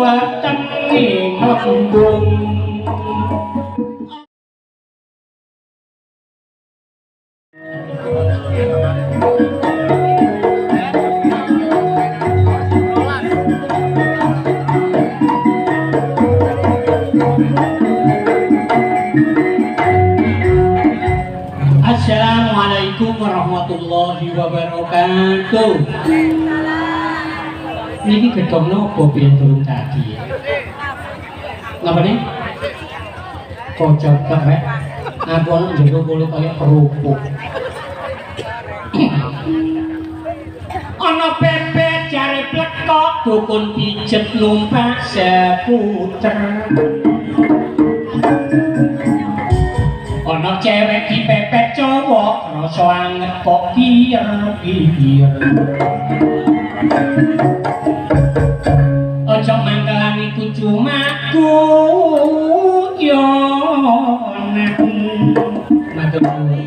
wetenge ngembung. Assalamualaikum warahmatullahi wabarakatuh. Niki gedhong napa piye turun tadi? Napa nih? Kocok rek. Aku ana njogo kulit kaya kerupuk. Ana bebek jare plekok dukun pijet numpak seputer. Ana cewek dipepet cowok rasa anget kok kir-kir. Aja mangkelani kucumaku yo nek matur nuwun.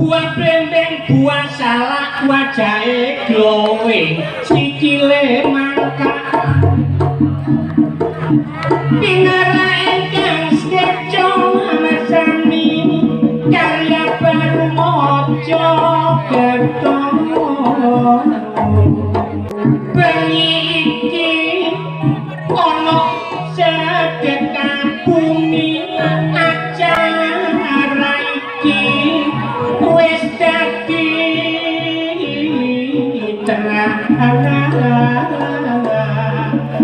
Buah blembeng, buah salak, wajahe glowing, sikile mangkat. Pinara ingkang sejo amasani, karya baru mojo getong. Bengi iki ono sedekah bumi acara iki wis dadi terang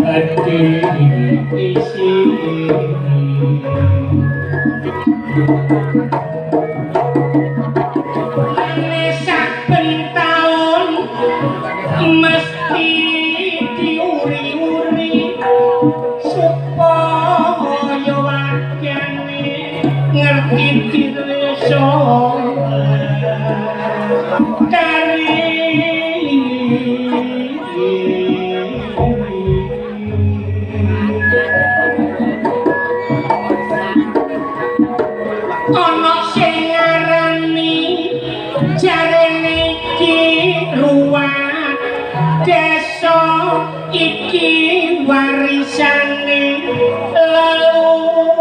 ati isi saben taun mesti diuri-uri supaya wakene ngerti diriso dari ana sing ngarani jarene iki ruwat desa iki warisane leluhur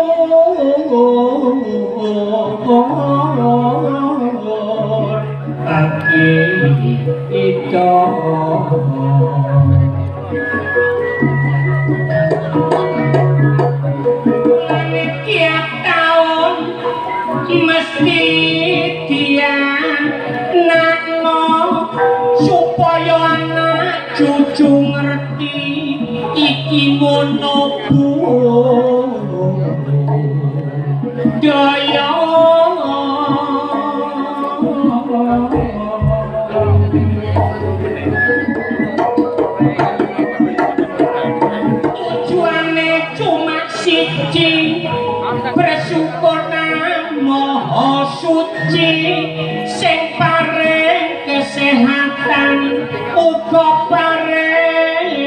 aki itu tiap tahun mesti dia nakno supaya anak cucu ngerti iki mono daya tujuane cuma siji bersyukur nang Maha Suci sing paring kesehatan uga paring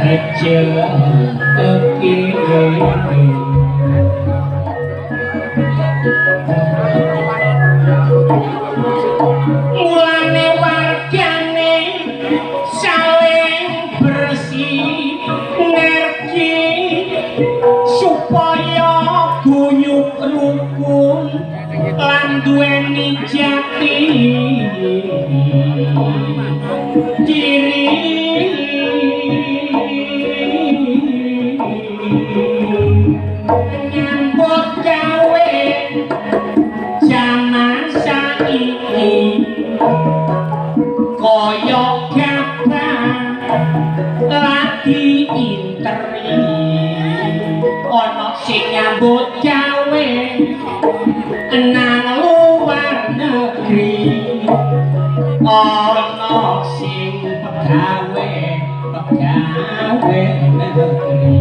rezeki. Mulane wargane saling bersih ngerti supaya guyub rukun lan duweni jati diri. Nyambut gawe jaman saiki kaya gabah lagi interi, ana sing nyambut gawe nang luar negeri, ana sing pegawe negeri.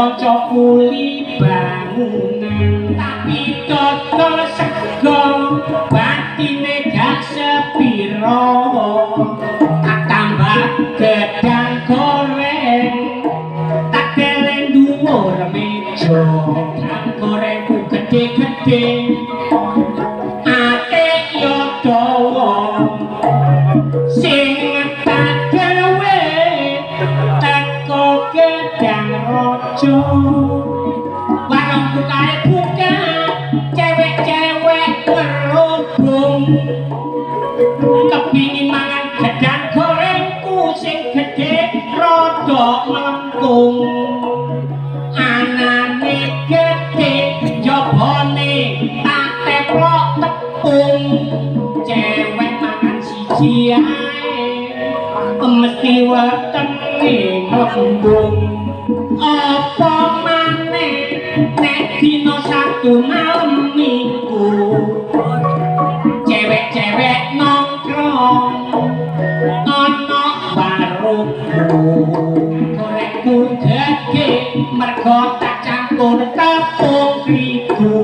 kanca kuli bangunan tapi dodol sego batine gak sepiro tak tambah gedang goreng tak kelen dhuwur meja gedang gorengku gede-gede ate yo dawa sing tak dewe teko gedang rojo warung bukae buka cewek-cewek ngerubung kepingin mangan gedang gorengku sing gede rodok melengkung anane gede jobone tak teplok tepung cewek mangan siji ae mesti wetenge ngembung apa maneh nek dina Sabtu malam minggu cewek-cewek nongkrong ana warungku gorengku gede mergo tak campur tepung terigu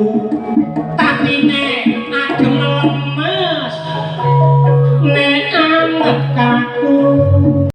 tapi nek adem lemes nek anget kaku